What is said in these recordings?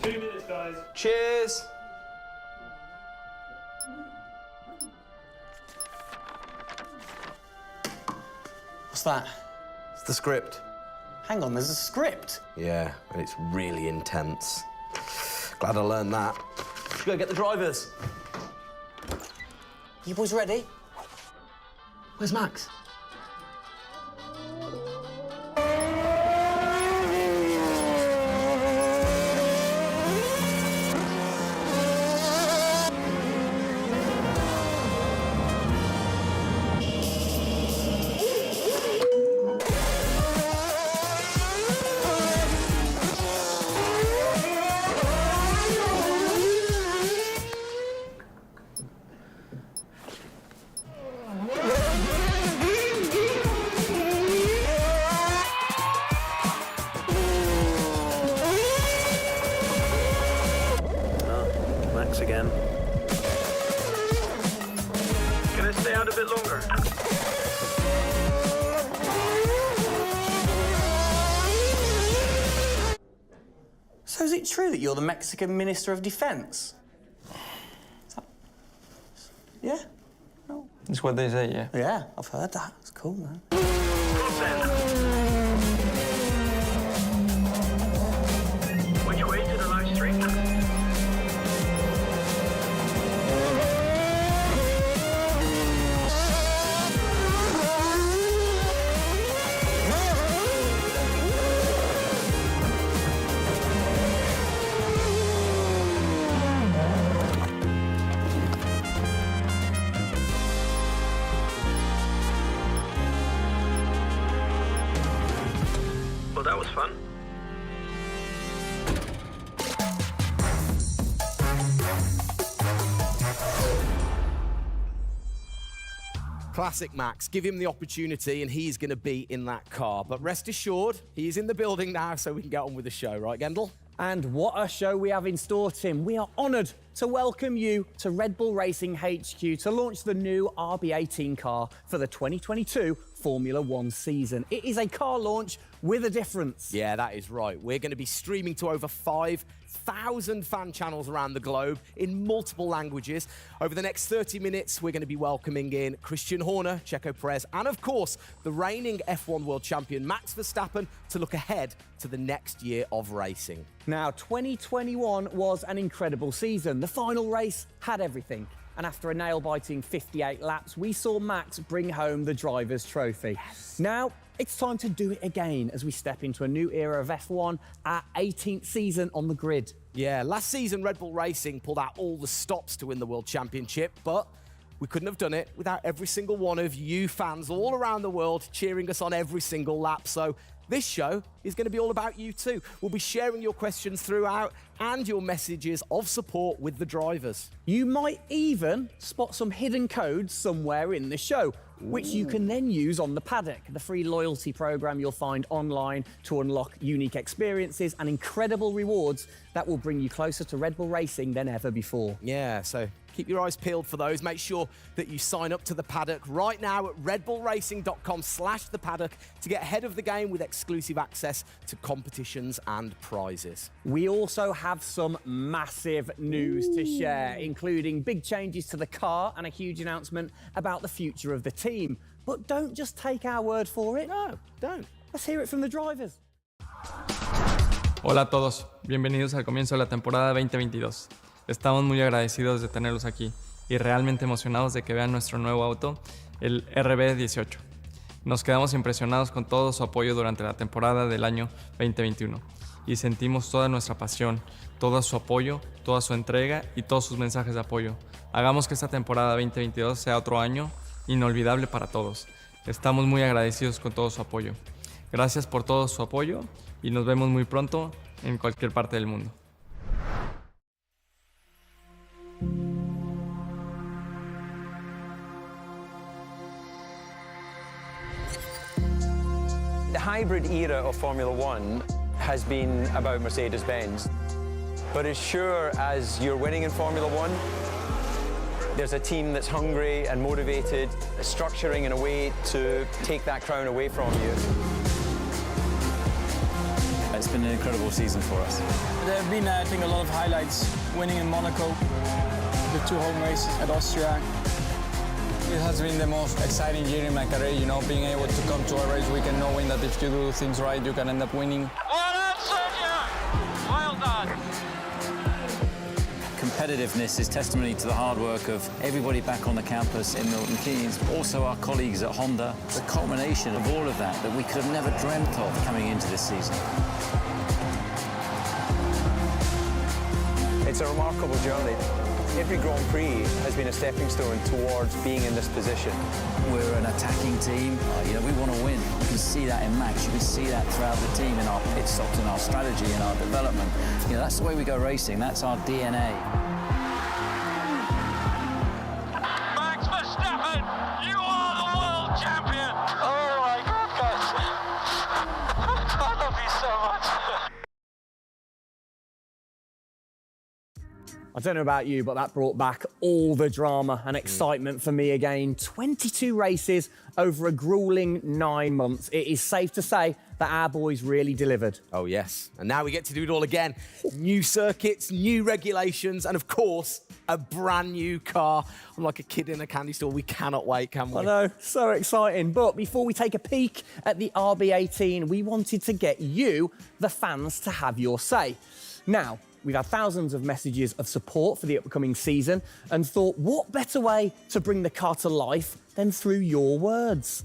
2 minutes, guys. Cheers. What's that? It's the script. Hang on, there's a script. Yeah, and it's really intense. Glad I learned that. Should go get the drivers. You boys ready? Where's Max? Again. Can I stay out a bit longer? So is it true that you're the Mexican Minister of Defense? Yeah? No. That's what they say, yeah. Yeah, I've heard that. It's cool, man. Which way to the live stream? was fun. Classic Max. Give him the opportunity and he's going to be in that car. But rest assured, he's in the building now so we can get on with the show. Right, Gendel? And what a show we have in store, Tim. We are honoured to welcome you to Red Bull Racing HQ to launch the new RB18 car for the 2022 Formula One season. It is a car launch with a difference. Yeah, that is right. We're going to be streaming to over 5,000 fan channels around the globe in multiple languages. Over the next 30 minutes, we're going to be welcoming in Christian Horner, Checo Perez, and of course, the reigning F1 world champion Max Verstappen to look ahead to the next year of racing. Now, 2021 was an incredible season. The final race had everything. And after a nail-biting 58 laps, we saw Max bring home the Drivers' Trophy. Yes. Now, it's time to do it again as we step into a new era of F1, our 18th season on the grid. Yeah, last season Red Bull Racing pulled out all the stops to win the World Championship, but we couldn't have done it without every single one of you fans all around the world cheering us on every single lap. So this show is going to be all about you too. We'll be sharing your questions throughout and your messages of support with the drivers. You might even spot some hidden codes somewhere in the show, which you can then use on the paddock, the free loyalty program you'll find online to unlock unique experiences and incredible rewards that will bring you closer to Red Bull Racing than ever before. Yeah, so keep your eyes peeled for those. Make sure that you sign up to the paddock right now at redbullracing.com/the paddock to get ahead of the game with exclusive access to competitions and prizes. We also have some massive news to share, including big changes to the car and a huge announcement about the future of the team. But don't just take our word for it. No, don't. Let's hear it from the drivers. Hola a todos, bienvenidos al comienzo de la temporada 2022. Estamos muy agradecidos de tenerlos aquí y realmente emocionados de que vean nuestro nuevo auto, el RB18. Nos quedamos impresionados con todo su apoyo durante la temporada del año 2021 y sentimos toda nuestra pasión, todo su apoyo, toda su entrega y todos sus mensajes de apoyo. Hagamos que esta temporada 2022 sea otro año inolvidable para todos. Estamos muy agradecidos con todo su apoyo. Gracias por todo su apoyo y nos vemos muy pronto en cualquier parte del mundo. The hybrid era of Formula One has been about Mercedes-Benz. But as sure as you're winning in Formula One, there's a team that's hungry and motivated, structuring in a way to take that crown away from you. It's been an incredible season for us. There have been, I think, a lot of highlights. Winning in Monaco, the 2 home races at Austria. It has been the most exciting year in my career, you know, being able to come to a race weekend knowing that if you do things right, you can end up winning. Well done, Sergio! Well done. Competitiveness is testimony to the hard work of everybody back on the campus in Milton Keynes, also our colleagues at Honda. It's a culmination of all of that we could have never dreamt of coming into this season. It's a remarkable journey. Every Grand Prix has been a stepping stone towards being in this position. We're an attacking team. You know, we want to win. You can see that in Max. You can see that throughout the team, in our pit stops, in our strategy, in our development. You know, that's the way we go racing. That's our DNA. Max Verstappen, you are the world champion! Oh my goodness! I love you so much! I don't know about you, but that brought back all the drama and excitement for me again. 22 races over a grueling 9 months. It is safe to say that our boys really delivered. Oh yes, and now we get to do it all again. New circuits, new regulations, and of course, a brand new car. I'm like a kid in a candy store. We cannot wait, can we? I know, so exciting. But before we take a peek at the RB18, we wanted to get you, the fans, to have your say. Now, we've had thousands of messages of support for the upcoming season and thought, what better way to bring the car to life than through your words?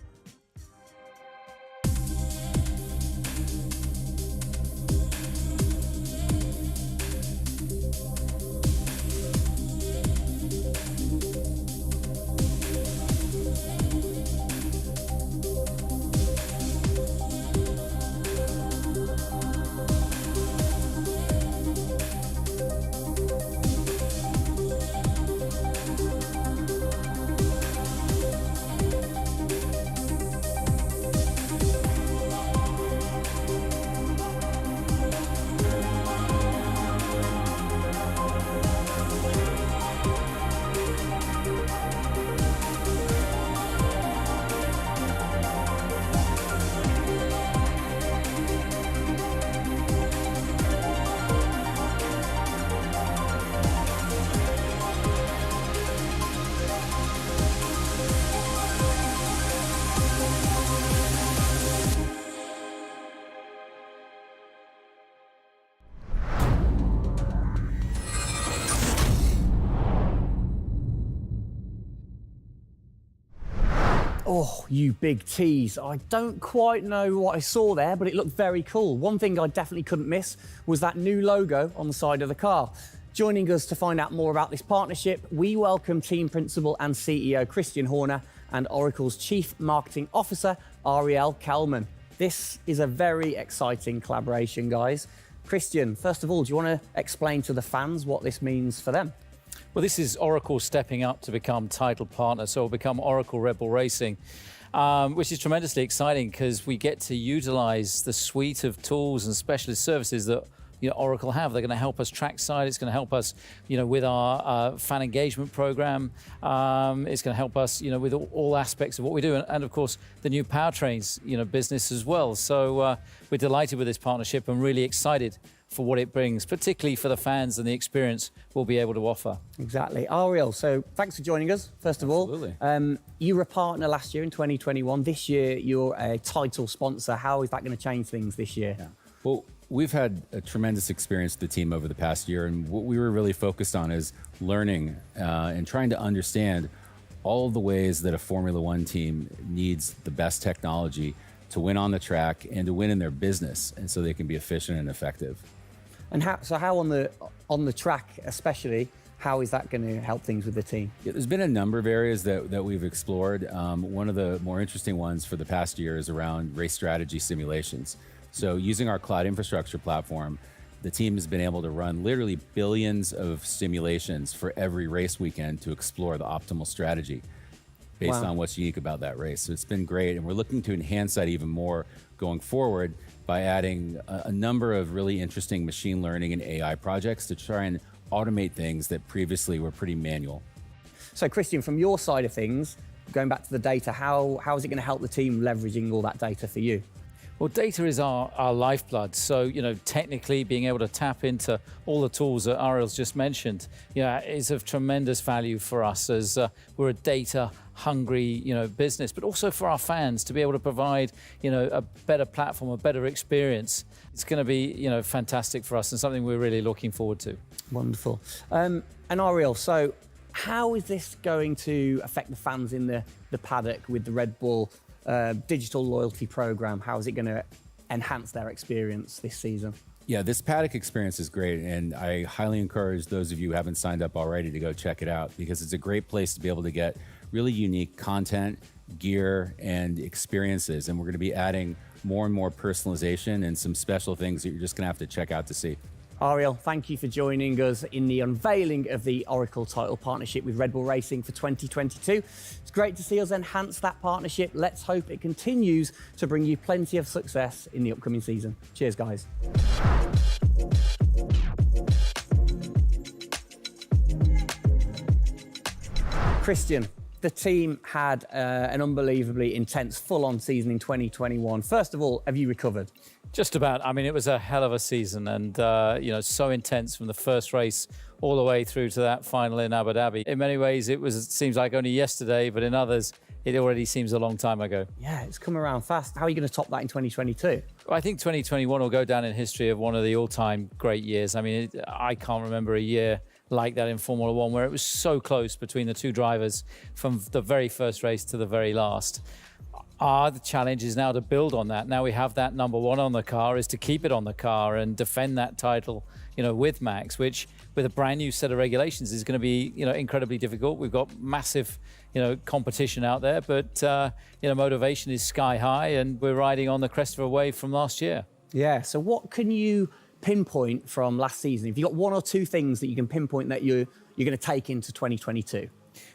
Oh, you big tease. I don't quite know what I saw there, but it looked very cool. One thing I definitely couldn't miss was that new logo on the side of the car. Joining us to find out more about this partnership, we welcome Team Principal and CEO Christian Horner and Oracle's Chief Marketing Officer, Ariel Kelman. This is a very exciting collaboration, guys. Christian, first of all, do you want to explain to the fans what this means for them? Well, this is Oracle stepping up to become title partner, so it'll become Oracle Red Bull Racing, which is tremendously exciting because we get to utilize the suite of tools and specialist services that Oracle have. They're going to help us trackside. It's going to help us, with our fan engagement program. It's going to help us, with all aspects of what we do, and of course the new powertrains, business as well. So we're delighted with this partnership and really excited for what it brings, particularly for the fans and the experience we'll be able to offer. Exactly. Ariel, so thanks for joining us, first of all. You were a partner last year in 2021. This year, you're a title sponsor. How is that going to change things this year? Yeah. Well, we've had a tremendous experience with the team over the past year, and what we were really focused on is learning and trying to understand all of the ways that a Formula One team needs the best technology to win on the track and to win in their business, and so they can be efficient and effective. And how on the track especially, how is that going to help things with the team? Yeah, there's been a number of areas that we've explored. One of the more interesting ones for the past year is around race strategy simulations. So using our cloud infrastructure platform, the team has been able to run literally billions of simulations for every race weekend to explore the optimal strategy based on what's unique about that race. So it's been great, and we're looking to enhance that even more going forward by adding a number of really interesting machine learning and AI projects to try and automate things that previously were pretty manual. So Christian, from your side of things, going back to the data, how is it going to help the team leveraging all that data for you? Well, data is our lifeblood. So, technically being able to tap into all the tools that Ariel's just mentioned, is of tremendous value for us as we're a data-hungry, business, but also for our fans to be able to provide, a better platform, a better experience. It's going to be, fantastic for us and something we're really looking forward to. Wonderful. And Ariel, so how is this going to affect the fans in the paddock with the Red Bull digital loyalty program? How is it going to enhance their experience this season? Yeah, this paddock experience is great, and I highly encourage those of you who haven't signed up already to go check it out, because it's a great place to be able to get really unique content, gear, and experiences. And we're going to be adding more and more personalization and some special things that you're just going to have to check out to see. Ariel, thank you for joining us in the unveiling of the Oracle title partnership with Red Bull Racing for 2022. It's great to see us enhance that partnership. Let's hope it continues to bring you plenty of success in the upcoming season. Cheers, guys. Christian, the team had an unbelievably intense, full-on season in 2021. First of all, have you recovered? Just about. I mean, it was a hell of a season, and so intense from the first race all the way through to that final in Abu Dhabi. In many ways, it seems like only yesterday, but in others, it already seems a long time ago. Yeah, it's come around fast. How are you going to top that in 2022? Well, I think 2021 will go down in history of one of the all-time great years. I mean, I can't remember a year like that in Formula One where it was so close between the two drivers from the very first race to the very last. The challenge is now to build on that. Now we have that number one on the car, is to keep it on the car and defend that title, with Max, which with a brand new set of regulations is going to be, incredibly difficult. We've got massive, competition out there, but, motivation is sky high, and we're riding on the crest of a wave from last year. Yeah, so what can you pinpoint from last season? If you've got one or two things that you can pinpoint that you're going to take into 2022?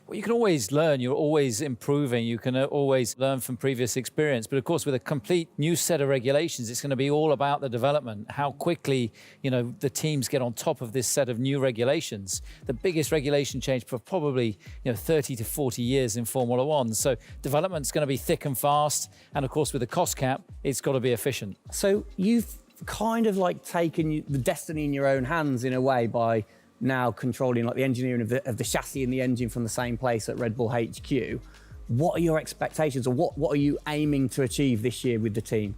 Well, you can always learn. You're always improving. You can always learn from previous experience. But of course, with a complete new set of regulations, it's going to be all about the development, how quickly, the teams get on top of this set of new regulations. The biggest regulation change for probably, 30 to 40 years in Formula One. So development's going to be thick and fast. And of course, with the cost cap, it's got to be efficient. So you've kind of like taken the destiny in your own hands in a way by now controlling like the engineering of the chassis and the engine from the same place at Red Bull HQ. What are your expectations, or what are you aiming to achieve this year with the team?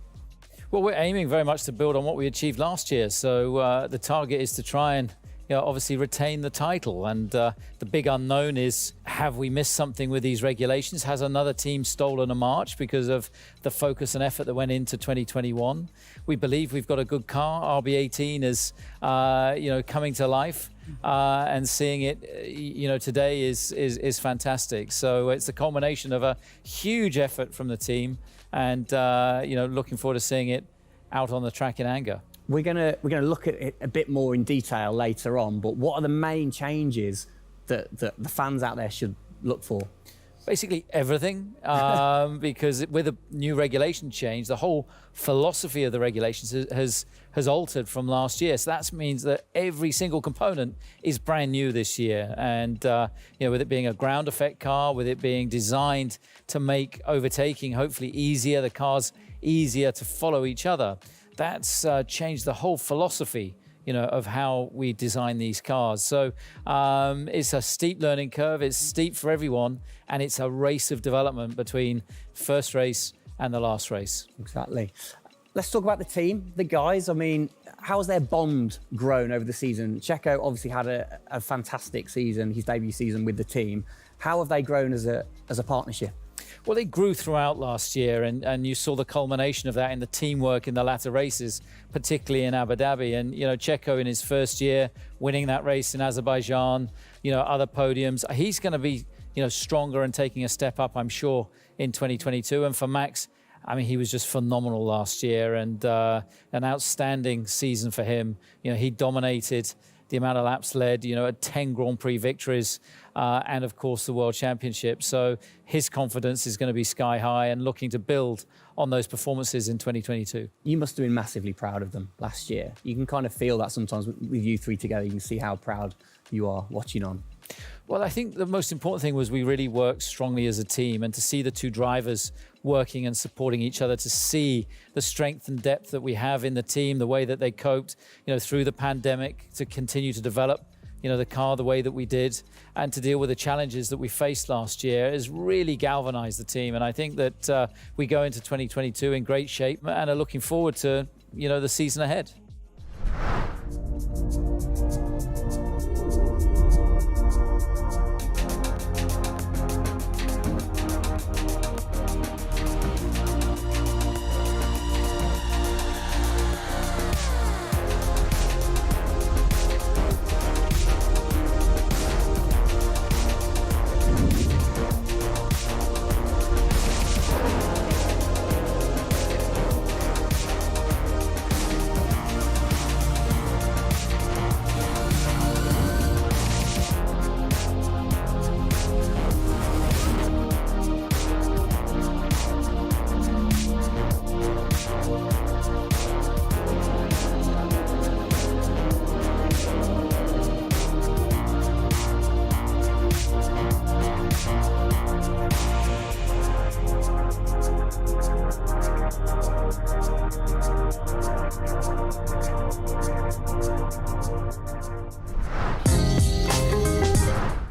Well, we're aiming very much to build on what we achieved last year. So the target is to try and obviously retain the title. And the big unknown is, have we missed something with these regulations? Has another team stolen a march because of the focus and effort that went into 2021? We believe we've got a good car. RB18 is, coming to life. And seeing it, today is fantastic. So it's a culmination of a huge effort from the team, and looking forward to seeing it out on the track in anger. We're gonna look at it a bit more in detail later on. But what are the main changes that the fans out there should look for? Basically everything, because with a new regulation change, the whole philosophy of the regulations has altered from last year. So that means that every single component is brand new this year. And with it being a ground effect car, with it being designed to make overtaking hopefully easier, the cars easier to follow each other, that's changed the whole philosophy of how we design these cars. So it's a steep learning curve, it's steep for everyone, and it's a race of development between first race and the last race. Exactly. Let's talk about the team, the guys. I mean, how's their bond grown over the season? Checo obviously had a fantastic season, his debut season with the team. How have they grown as a partnership? Well, they grew throughout last year, and you saw the culmination of that in the teamwork in the latter races, particularly in Abu Dhabi. And, Checo in his first year, winning that race in Azerbaijan, other podiums. He's going to be, stronger and taking a step up, I'm sure, in 2022. And for Max, I mean, he was just phenomenal last year, and an outstanding season for him. He dominated the amount of laps led, 10 Grand Prix victories, and of course the World Championship. So his confidence is going to be sky high and looking to build on those performances in 2022. You must have been massively proud of them last year. You can kind of feel that sometimes with you three together. You can see how proud you are watching on. Well, I think the most important thing was we really worked strongly as a team, and to see the two drivers working and supporting each other, to see the strength and depth that we have in the team, the way that they coped, through the pandemic, to continue to develop, the car the way that we did, and to deal with the challenges that we faced last year has really galvanized the team. And I think that we go into 2022 in great shape and are looking forward to, the season ahead.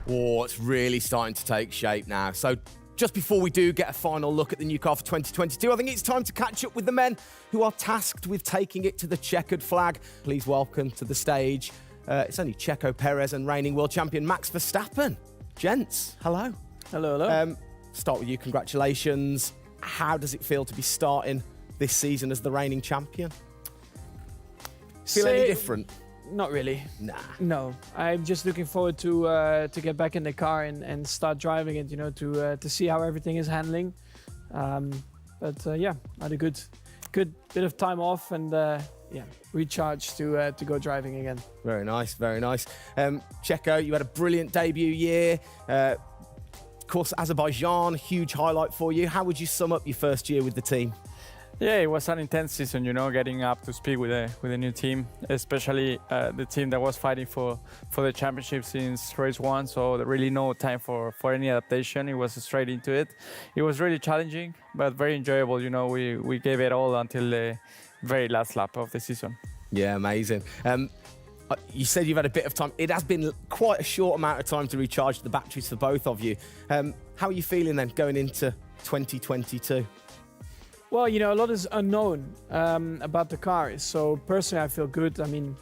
Oh, it's really starting to take shape now. So just before we do get a final look at the new car for 2022, I think it's time to catch up with the men who are tasked with taking it to the checkered flag. Please welcome to the stage, it's only Checo Perez and reigning world champion Max Verstappen. Gents, hello. Hello, hello. Start with you, congratulations. How does it feel to be starting this season as the reigning champion? Feel any different? Not really. Nah. No, I'm just looking forward to get back in the car and start driving it. To see how everything is handling. Yeah, I had a good bit of time off and recharge to go driving again. Very nice, very nice. Checo, you had a brilliant debut year. Of course, Azerbaijan, huge highlight for you. How would you sum up your first year with the team? Yeah, it was an intense season, getting up to speed with a new team, especially the team that was fighting for the championship since race one. So there really no time for any adaptation. It was straight into it. It was really challenging, but very enjoyable. We gave it all until the very last lap of the season. Yeah, amazing. You said you've had a bit of time. It has been quite a short amount of time to recharge the batteries for both of you. How are you feeling then going into 2022? Well, a lot is unknown about the car. So personally, I feel good. I mean,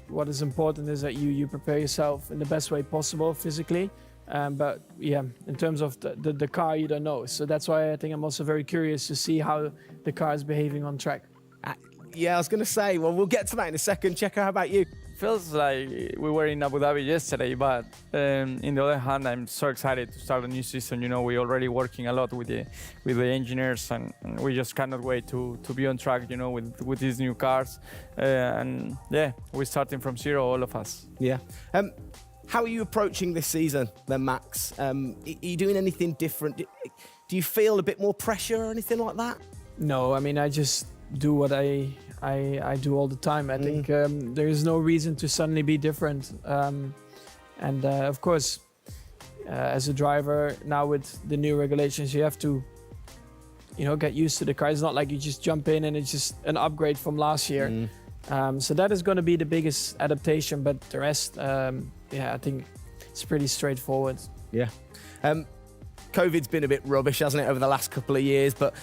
what is important is that you prepare yourself in the best way possible physically. But yeah, in terms of the car, you don't know. So that's why I think I'm also very curious to see how the car is behaving on track. Yeah, I was going to say, well, we'll get to that in a second. Checo, how about you? Feels like we were in Abu Dhabi yesterday, but in the other hand, I'm so excited to start a new season. You know, we're already working a lot with the engineers, and we just cannot wait to be on track. You know, with these new cars, and yeah, we're starting from zero, all of us. Yeah. How are you approaching this season, then, Max? Are you doing anything different? Do you feel a bit more pressure or anything like that? No, I mean, I just do what I do all the time. I think there is no reason to suddenly be different. And of course, as a driver now with the new regulations, you have to, get used to the car. It's not like you just jump in and it's just an upgrade from last year. So that is going to be the biggest adaptation. But the rest, I think it's pretty straightforward. Yeah. COVID's been a bit rubbish, hasn't it, over the last couple of years? But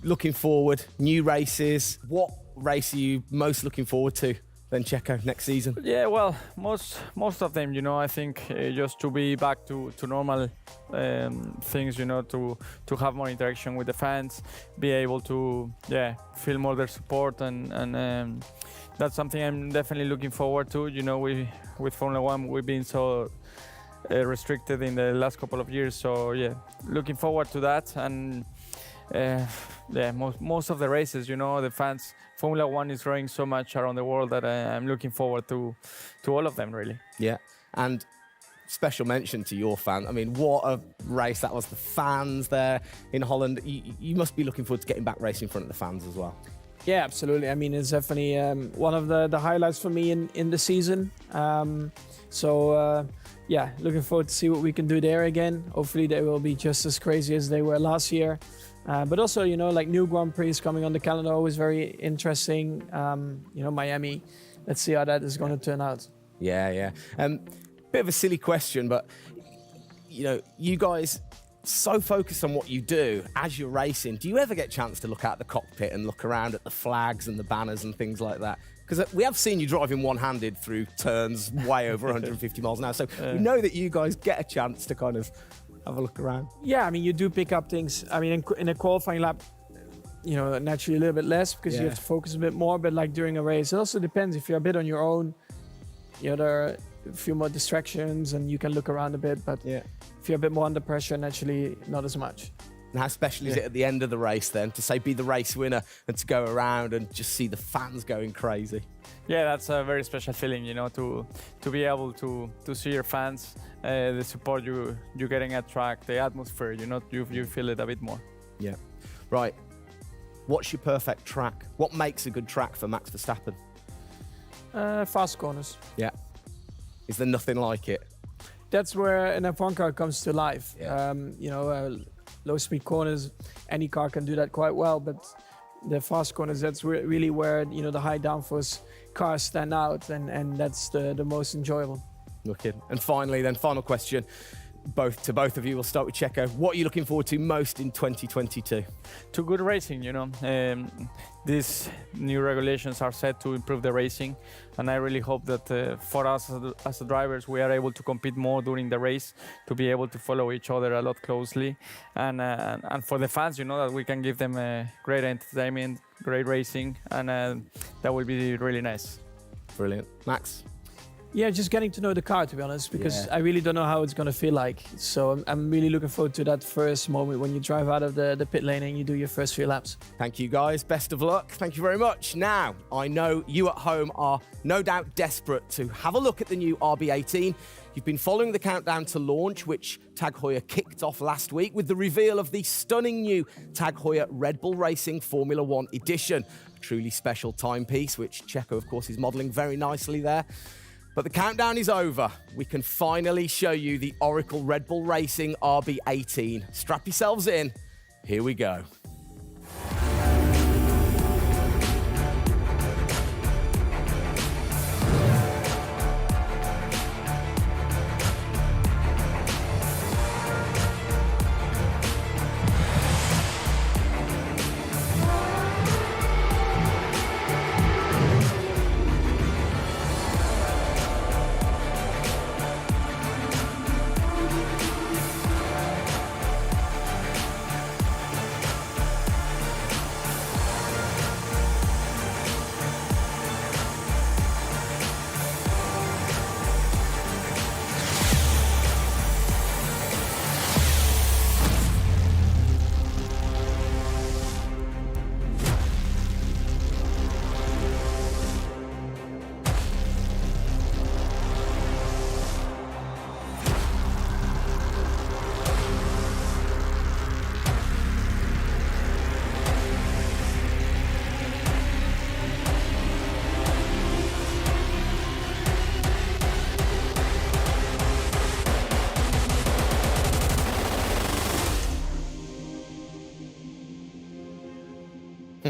looking forward, new races. What race are you most looking forward to then, Checo, next season? Yeah, well, most of them, I think just to be back to normal things, to have more interaction with the fans, be able to, feel more their support, and that's something I'm definitely looking forward to. With Formula One, we've been so restricted in the last couple of years, so yeah, looking forward to that. And most of the races, the fans, Formula One is growing so much around the world that I'm looking forward to all of them, really. Yeah, and special mention to your fan. I mean, what a race that was. The fans there in Holland. You must be looking forward to getting back racing in front of the fans as well. Yeah, absolutely. I mean, it's definitely one of the highlights for me in the season. Looking forward to see what we can do there again. Hopefully they will be just as crazy as they were last year. But also, like new Grand Prix coming on the calendar, always very interesting. Miami. Let's see how that is going to turn out. Yeah. Bit of a silly question, but you guys so focused on what you do as you're racing. Do you ever get a chance to look out the cockpit and look around at the flags and the banners and things like that? Because we have seen you driving one-handed through turns way over 150 miles an hour. So we know that you guys get a chance to kind of have a look around. Yeah, I mean, you do pick up things. I mean, in a qualifying lap, naturally a little bit less because you have to focus a bit more. But like during a race, it also depends. If you're a bit on your own, there are a few more distractions and you can look around a bit. But if you're a bit more under pressure, naturally not as much. And how special is it at the end of the race then to say be the race winner and to go around and just see the fans going crazy? Yeah, that's a very special feeling, to be able to see your fans, the support you're getting at track, the atmosphere, you feel it a bit more. Yeah. Right. What's your perfect track? What makes a good track for Max Verstappen? Fast corners. Yeah. Is there nothing like it? That's where an F1 car comes to life. Yeah. Low-speed corners, any car can do that quite well, but the fast corners, that's really where, the high downforce cars stand out, and that's the most enjoyable. Wicked. And finally, then, final question, to both of you. We'll start with Checo. What are you looking forward to most in 2022? To good racing, these new regulations are set to improve the racing, and I really hope that for us as drivers, we are able to compete more during the race, to be able to follow each other a lot closely, and for the fans, that we can give them great entertainment, great racing, and that will be really nice. Brilliant. Max? Yeah, just getting to know the car, to be honest, because I really don't know how it's going to feel like. So I'm really looking forward to that first moment when you drive out of the pit lane and you do your first few laps. Thank you, guys. Best of luck. Thank you very much. Now, I know you at home are no doubt desperate to have a look at the new RB18. You've been following the countdown to launch, which Tag Heuer kicked off last week with the reveal of the stunning new Tag Heuer Red Bull Racing Formula One edition. A truly special timepiece, which Checo, of course, is modelling very nicely there. But the countdown is over. We can finally show you the Oracle Red Bull Racing RB18. Strap yourselves in. Here we go.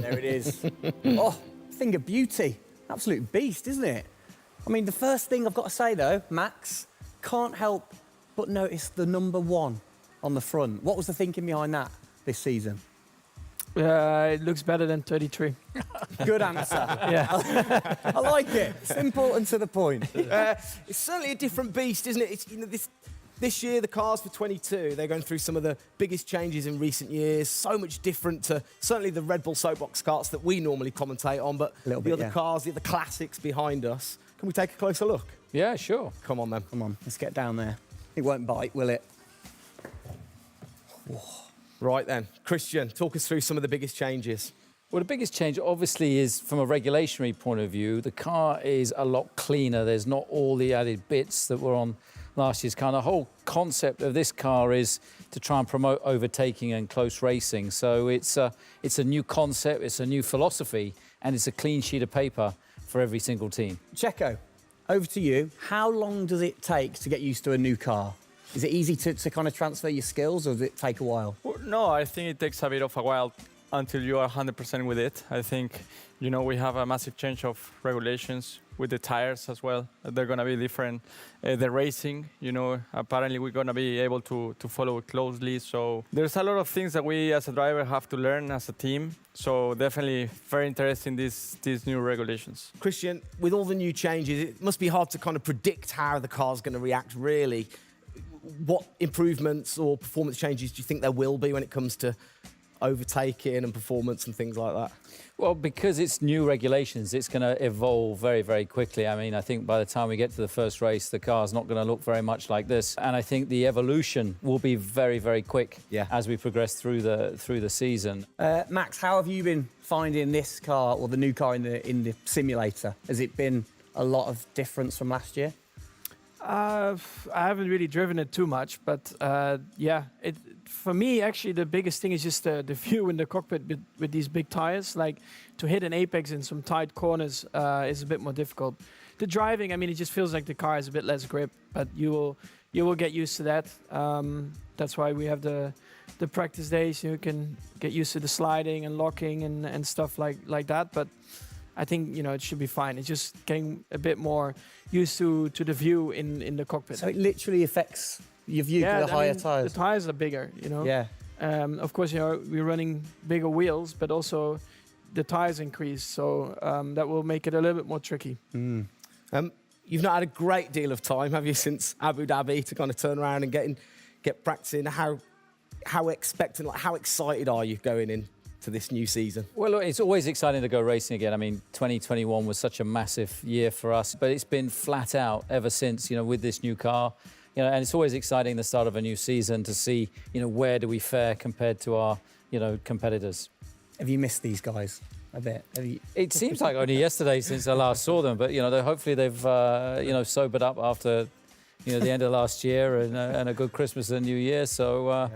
There it is. Oh, thing of beauty. Absolute beast, isn't it? I mean, the first thing I've got to say, though, Max, can't help but notice the number 1 on the front. What was the thinking behind that this season? It looks better than 33. Good answer. Yeah. I like it. Simple and to the point. It's certainly a different beast, isn't it? It's, this year, the cars for 22, they're going through some of the biggest changes in recent years. So much different to certainly the Red Bull soapbox karts that we normally commentate on, but the other cars, the other classics behind us. Can we take a closer look? Yeah, sure. Come on, then. Come on, let's get down there. It won't bite, will it? Right then, Christian, talk us through some of the biggest changes. Well, the biggest change, obviously, is from a regulatory point of view. The car is a lot cleaner. There's not all the added bits that were on last year's car. The whole concept of this car is to try and promote overtaking and close racing. So it's a new concept, it's a new philosophy, and it's a clean sheet of paper for every single team. Checo, over to you. How long does it take to get used to a new car? Is it easy to kind of transfer your skills, or does it take a while? Well, no, I think it takes a bit of a while until you are 100% with it. I think, you know, we have a massive change of regulations with the tires as well. They're going to be different. The racing, you know, apparently we're going to be able to follow it closely. So there's a lot of things that we as a driver have to learn as a team. So definitely very interesting, these new regulations. Christian, with all the new changes, it must be hard to kind of predict how the car's going to react, really. What improvements or performance changes do you think there will be when it comes to overtaking and performance and things like that? Well, because it's new regulations, it's going to evolve very, very quickly. I mean, I think by the time we get to the first race, the car's not going to look very much like this. And I think the evolution will be very, very quick as we progress through the season. Max, how have you been finding this car, or the new car in the simulator? Has it been a lot of difference from last year? I haven't really driven it too much, but yeah, for me, actually, the biggest thing is just the view in the cockpit with these big tires. Like, to hit an apex in some tight corners is a bit more difficult. The driving, I mean, it just feels like the car has a bit less grip, but you will get used to that. That's why we have the practice days. You can get used to the sliding and locking and stuff like that. But I think, you know, it should be fine. It's just getting a bit more used to the view in the cockpit. So it literally affects your view to the higher tyres? The tyres are bigger, you know. Yeah. Of course, you know, we're running bigger wheels, but also the tyres increase. So that will make it a little bit more tricky. You've not had a great deal of time, have you, since Abu Dhabi, to kind of turn around and get practicing? How expectant, like, how excited are you going in to this new season? Well, look, it's always exciting to go racing again. I mean, 2021 was such a massive year for us, but it's been flat out ever since, you know, with this new car. You know, and it's always exciting the start of a new season to see, you know, where do we fare compared to our, you know, competitors. Have you missed these guys a bit? It seems like only yesterday since I last saw them, but, you know, hopefully they've, you know, sobered up after, you know, the end of last year and a good Christmas and New Year. So,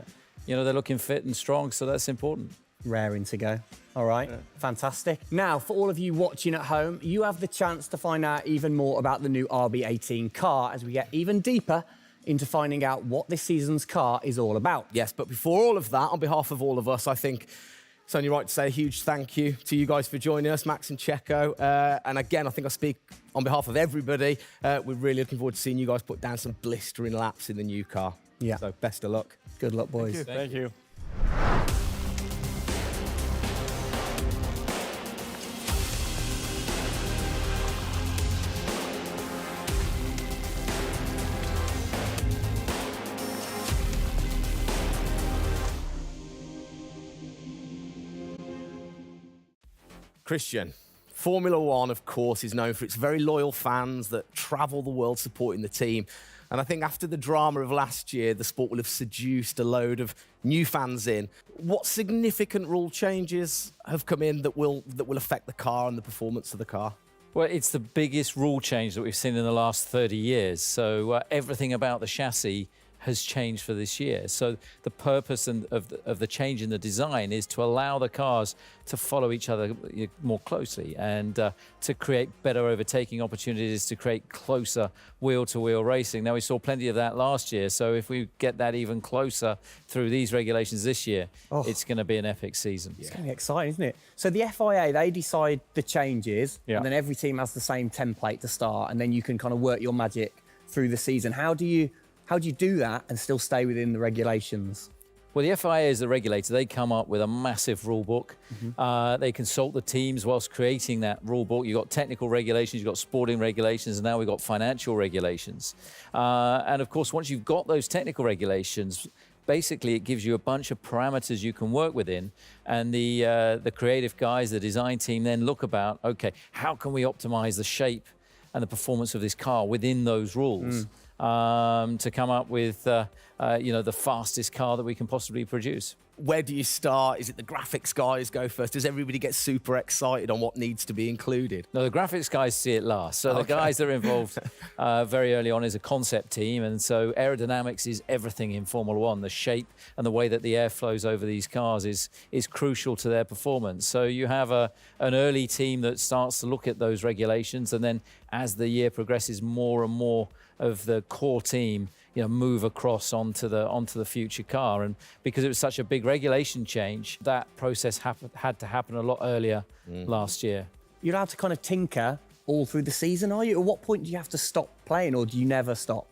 you know, they're looking fit and strong, so that's important. Raring to go. All right, fantastic. Now, for all of you watching at home, you have the chance to find out even more about the new RB18 car as we get even deeper into finding out what this season's car is all about. Yes, but before all of that, on behalf of all of us, I think it's only right to say a huge thank you to you guys for joining us, Max and Checo. And again, I think I speak on behalf of everybody. We're really looking forward to seeing you guys put down some blistering laps in the new car. Yeah. So best of luck. Good luck, boys. Thank you. Christian, Formula One, of course, is known for its very loyal fans that travel the world supporting the team. And I think after the drama of last year, the sport will have seduced a load of new fans in. What significant rule changes have come in that will affect the car and the performance of the car? Well, it's the biggest rule change that we've seen in the last 30 years. So everything about the chassis has changed for this year. So the purpose of the change in the design is to allow the cars to follow each other more closely and to create better overtaking opportunities, to create closer wheel-to-wheel racing. Now, we saw plenty of that last year, so if we get that even closer through these regulations this year, it's going to be an epic season. It's going to be exciting, isn't it? So the FIA, they decide the changes, Yeah. and then every team has the same template to start, and then you can kind of work your magic through the season. How do you do that and still stay within the regulations? Well, the FIA is the regulator. They come up with a massive rule book. They consult the teams whilst creating that rule book. You've got technical regulations, you've got sporting regulations, and now we've got financial regulations. And of course, once you've got those technical regulations, basically it gives you a bunch of parameters you can work within. And the creative guys, the design team then look about, okay, how can we optimize the shape and the performance of this car within those rules? To come up with, the fastest car that we can possibly produce. Where do you start? Is it the graphics guys go first? Does everybody get super excited on what needs to be included? No, the graphics guys see it last. So the guys that are involved very early on is a concept team. And so aerodynamics is everything in Formula One. The shape and the way that the air flows over these cars is crucial to their performance. So you have an early team that starts to look at those regulations. And then as the year progresses, more and more of the core team move across onto the future car. And because it was such a big regulation change, that process had to happen a lot earlier last year. You're allowed to kind of tinker all through the season, are you? At what point do you have to stop playing, or do you never stop?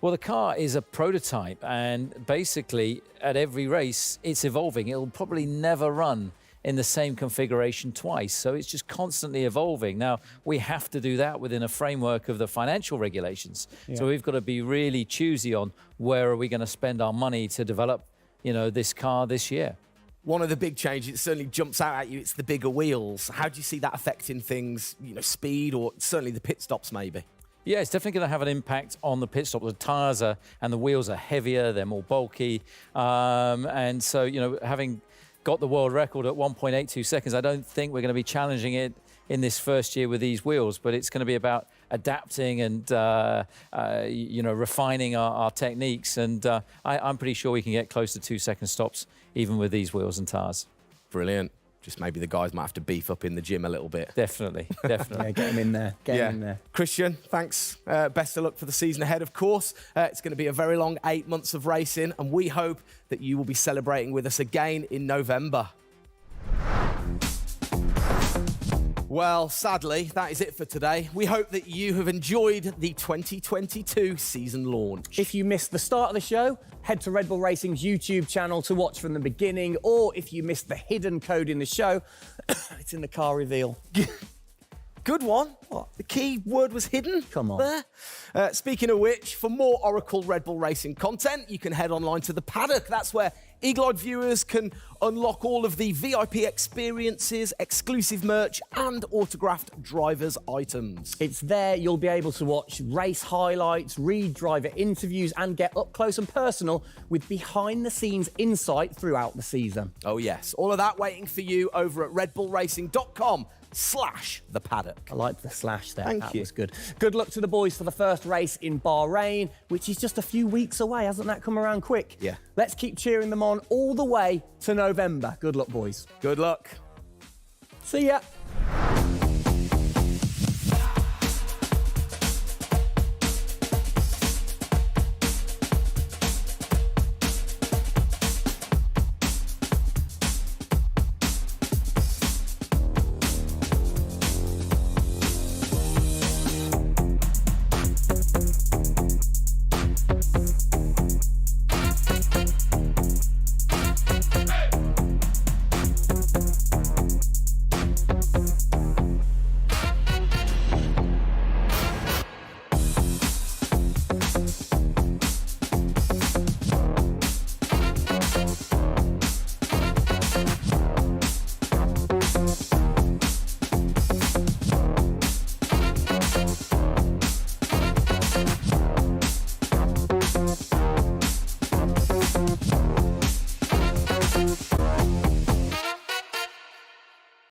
Well, the car is a prototype, and basically at every race it's evolving. It'll probably never run in the same configuration twice. So it's just constantly evolving. Now, we have to do that within a framework of the financial regulations. Yeah. So we've got to be really choosy on where are we going to spend our money to develop, this car this year. One of the big changes, it certainly jumps out at you, it's the bigger wheels. How do you see that affecting things, speed, or certainly the pit stops maybe? Yeah, it's definitely going to have an impact on the pit stop. The tyres and the wheels are heavier, they're more bulky. And so, having got the world record at 1.82 seconds. I don't think we're going to be challenging it in this first year with these wheels, but it's going to be about adapting and, refining our techniques. And I'm pretty sure we can get close to 2 second stops even with these wheels and tyres. Brilliant. Just maybe the guys might have to beef up in the gym a little bit. Definitely. Yeah, get them in there. Get them in there. Christian, thanks. Best of luck for the season ahead, of course. It's going to be a very long 8 months of racing, and we hope that you will be celebrating with us again in November. Well, sadly, that is it for today. We hope that you have enjoyed the 2022 season launch. If you missed the start of the show, head to Red Bull Racing's YouTube channel to watch from the beginning, or if you missed the hidden code in the show, it's in the car reveal. Good one. What? The key word was hidden. Come on. There. Speaking of which, for more Oracle Red Bull Racing content, you can head online to the paddock. That's where eagle-eyed viewers can unlock all of the VIP experiences, exclusive merch, and autographed drivers' items. It's there you'll be able to watch race highlights, read driver interviews, and get up close and personal with behind-the-scenes insight throughout the season. Oh yes, all of that waiting for you over at redbullracing.com/the paddock. I like the slash there. Thank that you. was good. Good luck to the boys for the first race in Bahrain, which is just a few weeks away. Hasn't that come around quick? Yeah. Let's keep cheering them on all the way to November. Good luck, boys. Good luck. See ya.